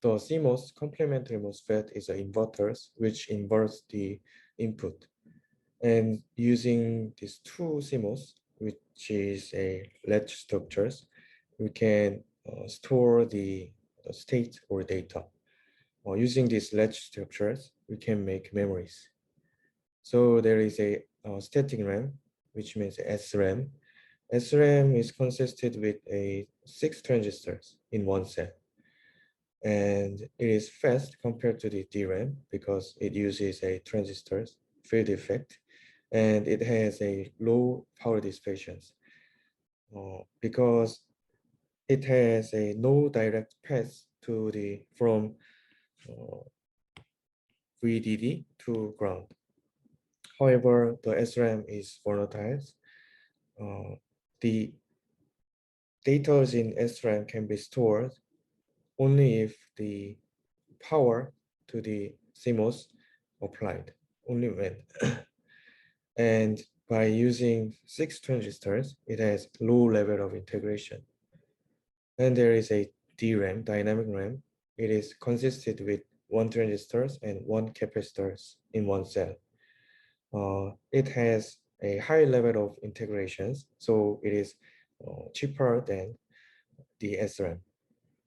the CMOS complementary MOSFET is an inverter which inverts the input. And using these two CMOS, which is a latch structures, we can store the state or data. Using these latch structures, we can make memories. So there is a static RAM, which means SRAM. SRAM is consisted with 6 transistors in one cell. And it is fast compared to the DRAM because it uses a transistors field effect, and it has a low power dissipation because it has a no direct path to the from VDD to ground. However, the SRAM is volatile. The data in SRAM can be stored only if the power to the CMOS applied, only when. And by using 6 transistors, it has low level of integration. And there is a DRAM, dynamic RAM. It is consisted with 1 transistors and 1 capacitors in one cell. It has a high level of integrations, so it is cheaper than the SRAM,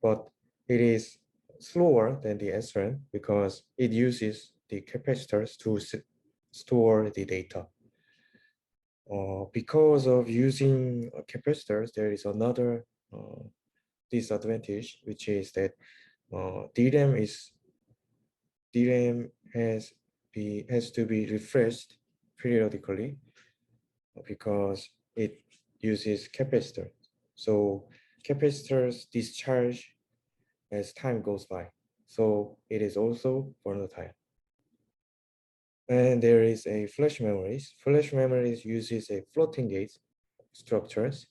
but it is slower than the SRAM because it uses the capacitors to store the data. Because of using capacitors, there is another disadvantage, which is that DRAM has to be refreshed periodically because it uses capacitors. So capacitors discharge as time goes by. So it is also volatile. And there is a flash memories. Flash memories uses a floating gate structures.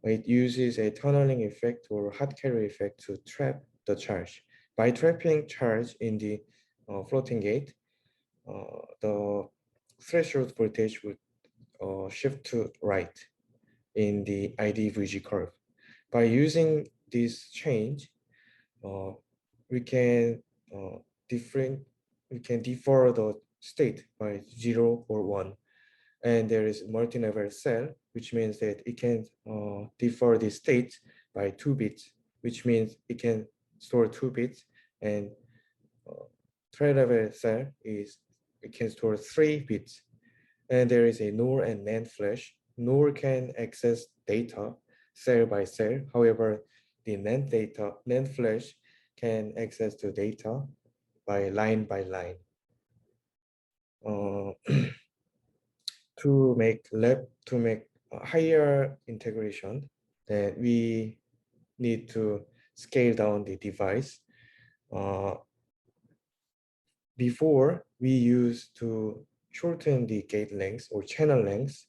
It uses a tunneling effect or hot carrier effect to trap the charge. By trapping charge in the floating gate, the threshold voltage would shift to right in the IDVG curve. By using this change, we can defer the state by 0 or 1. And there is multi-level cell, which means that it can defer the state by 2 bits, which means it can store 2 bits. And tri-level cell it can store 3 bits. And there is a NOR and NAND flash. NOR can access data cell by cell. However, the NAND flash can access the data by line. To make higher integration, that we need to scale down the device. Before, we used to shorten the gate length or channel length,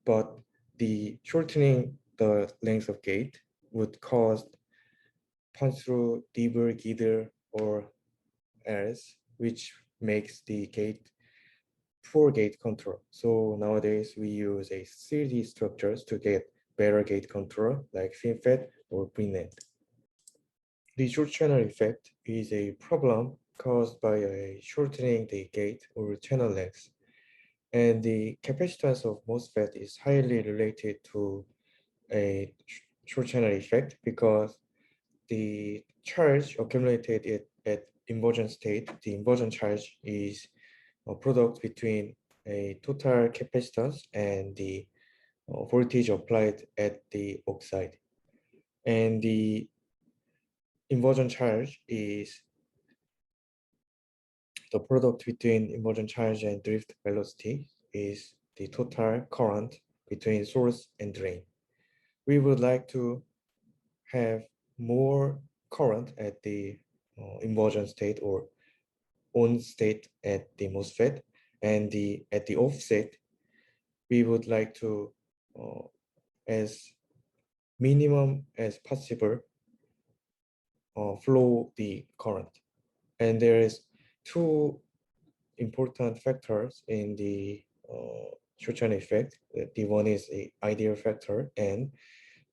but the shortening the length of gate would cause punch-through, debug, gither, or else, which makes the gate poor gate control. So nowadays we use a 3D structures to get better gate control like FinFET or BNAND. The short channel effect is a problem caused by shortening the gate or channel length. And the capacitance of MOSFET is highly related to a short channel effect because the charge accumulated at inversion state, the inversion charge is a product between a total capacitance and the voltage applied at the oxide. And the inversion charge is the product between inversion charge and drift velocity is the total current between source and drain. We would like to have more current at the inversion state or on state at the MOSFET, and at the offset, we would like to as minimum as possible flow the current. And there is 2 important factors in the short channel effect. The one is the ideal factor N,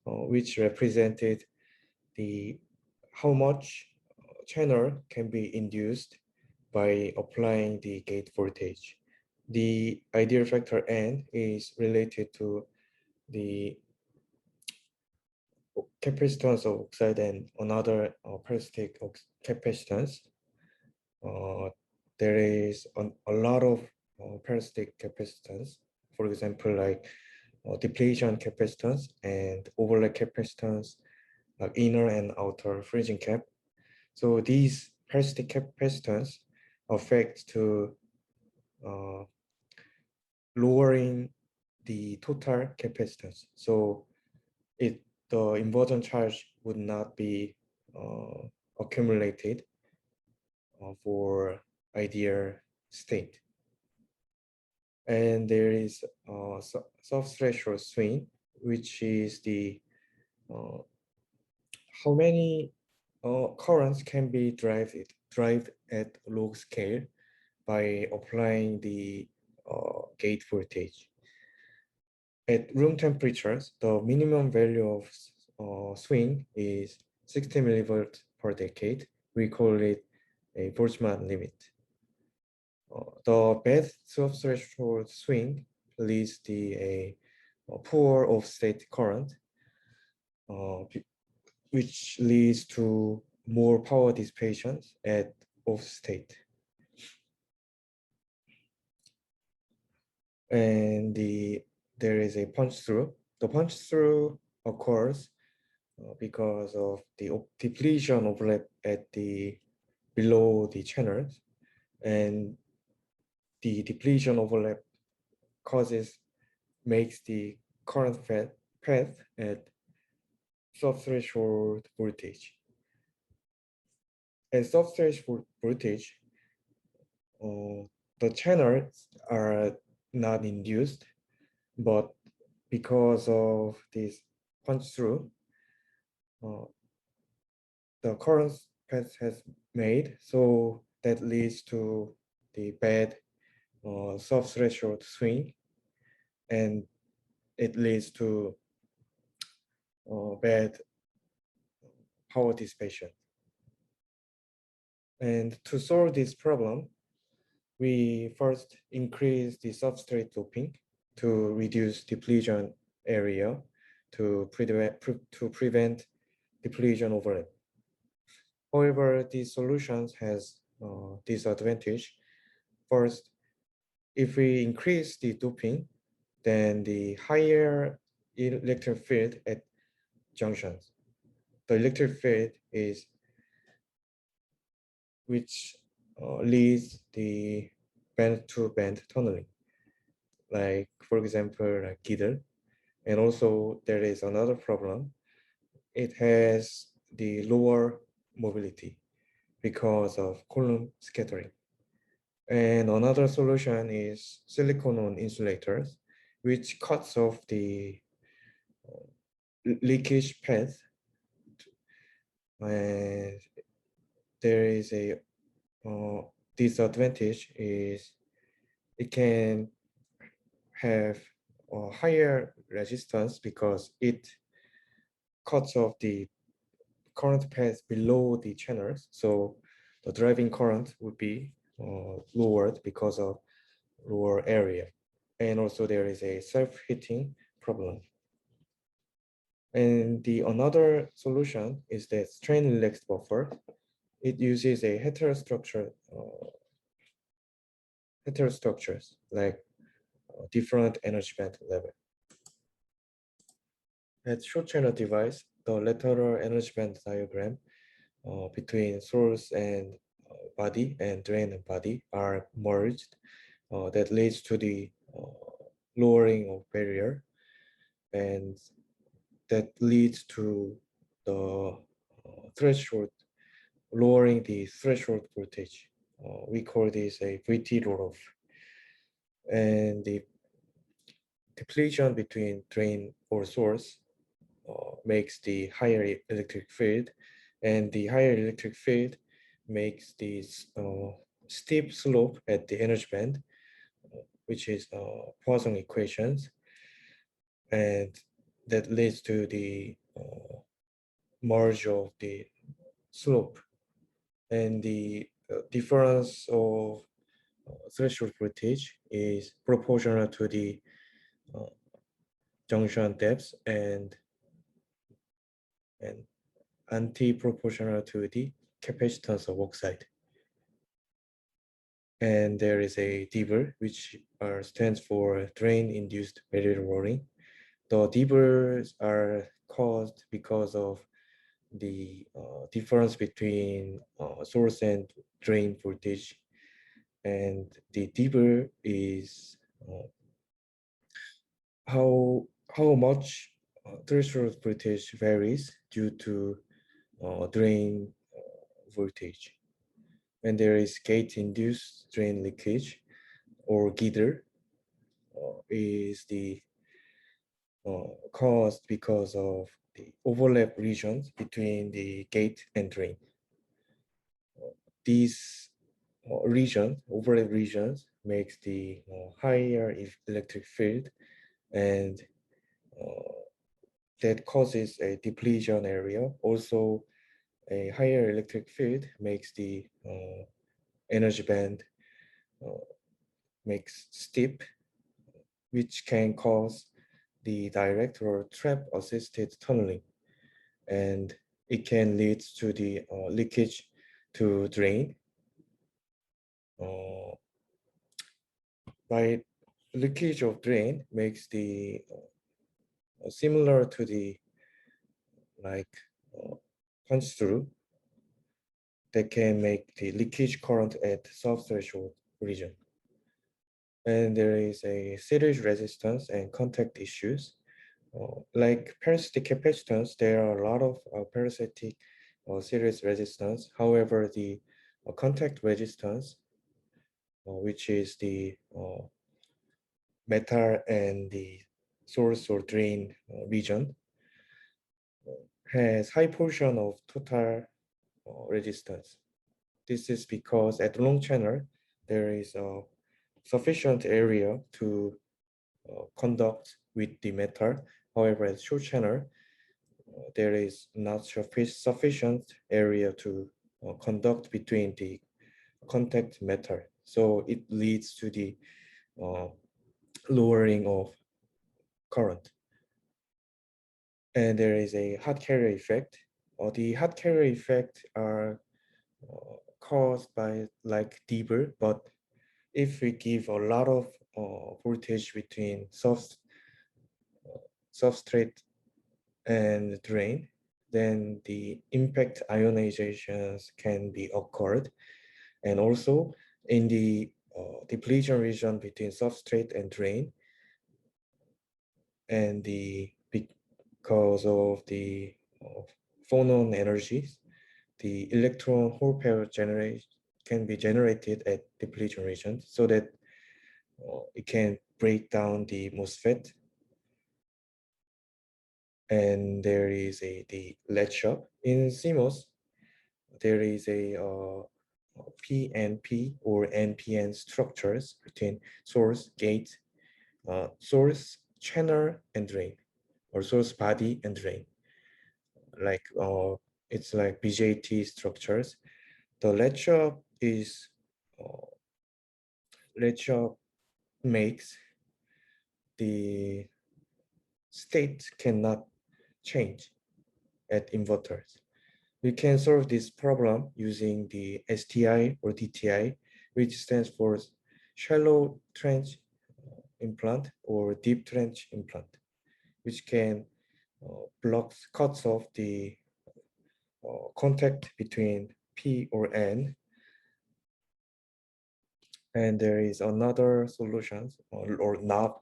which represented the how much channel can be induced by applying the gate voltage. The ideal factor N is related to the capacitance of oxide and another parasitic capacitance. There is a lot of parasitic capacitance, for example, like depletion capacitance and overlap capacitance, like inner and outer freezing cap. So these parasitic capacitance affect to lowering the total capacitance. So the inversion charge would not be accumulated for ideal state. And there is subthreshold swing, which is the how many currents can be drive at log scale by applying the gate voltage. At room temperatures, the minimum value of swing is 60 millivolts per decade. We call it a Boltzmann limit. The bad subthreshold swing leads to a poor off-state current, which leads to more power dissipation at off-state. And there is a punch-through. The punch-through occurs because of the depletion overlap at the below the channels, and the depletion overlap makes the current path at subthreshold voltage. At subthreshold voltage, the channels are not induced, but because of this punch through, the current path has made, so that leads to the bad subthreshold swing, and it leads to bad power dissipation. And to solve this problem, we first increase the substrate doping to reduce depletion area to prevent depletion overlap. However, these solutions has disadvantage. First, if we increase the doping, then the higher electric field at junctions. The electric field is which leads the band-to-band tunneling, like for example, like Giddle. And also there is another problem. It has the lower mobility because of Coulomb scattering. And another solution is silicon insulators, which cuts off the leakage path. And there is a disadvantage is it can have a higher resistance because it cuts off the current path below the channels. So the driving current would be lowered because of lower area. And also there is a self-heating problem. And the another solution is the strain relaxed buffer. It uses a heterostructures like different energy band level. At short channel device, the lateral energy band diagram between source and body and drain and body are merged. That leads to the lowering of barrier, and that leads to the threshold, lowering the threshold voltage. We call this a VT roll-off. And the depletion between drain or source makes the higher electric field, and the higher electric field makes this steep slope at the energy band, which is Poisson equations, and that leads to the merge of the slope. and the difference of threshold voltage is proportional to the uh, junction depth and anti-proportional to the capacitance of oxide. And there is a DBER, which stands for drain-induced barrier rolling. The DBERs are caused because of the difference between source and drain voltage, and the DBER is how much threshold voltage varies due to drain voltage. When there is gate-induced drain leakage, or GIDR, is the caused because of the overlap regions between the gate and drain. These overlap regions makes the higher electric field, and that causes a depletion area. Also, a higher electric field makes the energy band makes steep, which can cause the direct or trap assisted tunneling, and it can lead to the leakage to drain. By leakage of drain makes the similar to the like punch through that can make the leakage current at subthreshold region. And there is a series resistance and contact issues. Like parasitic capacitance, there are a lot of parasitic series resistance. However, the contact resistance, which is the metal and the source or drain region, has high portion of total resistance. This is because at long channel, there is a sufficient area to conduct with the metal. However, at short channel, there is not sufficient area to conduct between the contact metal. So it leads to the lowering of current. And there is a hot carrier effect. The hot carrier effect are caused by like DBER, but if we give a lot of voltage between substrate and drain, then the impact ionizations can be occurred. And also in the depletion region between substrate and drain, and because of the phonon energies, the electron hole pair can be generated at depletion region, so that it can break down the MOSFET. And there is the latch up in CMOS. There is a PNP or NPN structures between source, gate, source, channel, and drain, or source body and drain. Like it's like BJT structures. The latch up is latch up makes the state cannot change at inverters. We can solve this problem using the STI or DTI, which stands for shallow trench implant or deep trench implant, which can cuts off the contact between P or N. And there is another solution or knob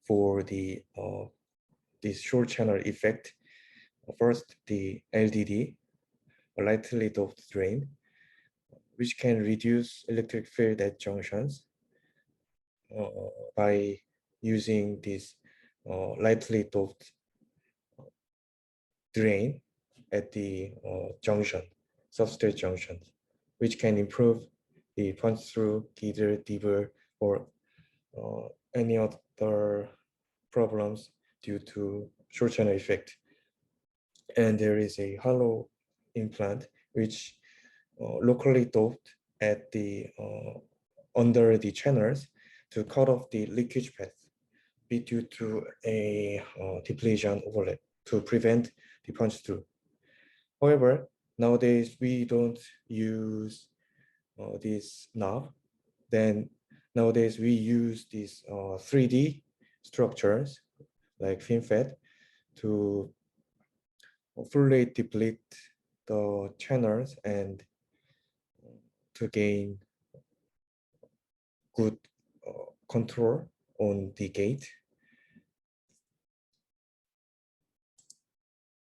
for the this short channel effect. First, the LDD, lightly doped drain, which can reduce electric field at junctions by using this lightly doped drain at the junction, substrate junctions, which can improve the punch through, GIDR, DBER, or any other problems due to short channel effect. And there is a hollow implant, which locally doped at the under the channels to cut off the leakage path be due to a depletion overlap to prevent the punch through. However, nowadays we don't use this knob. Then nowadays we use these 3D structures like FinFET to fully deplete the channels and to gain good control on the gate.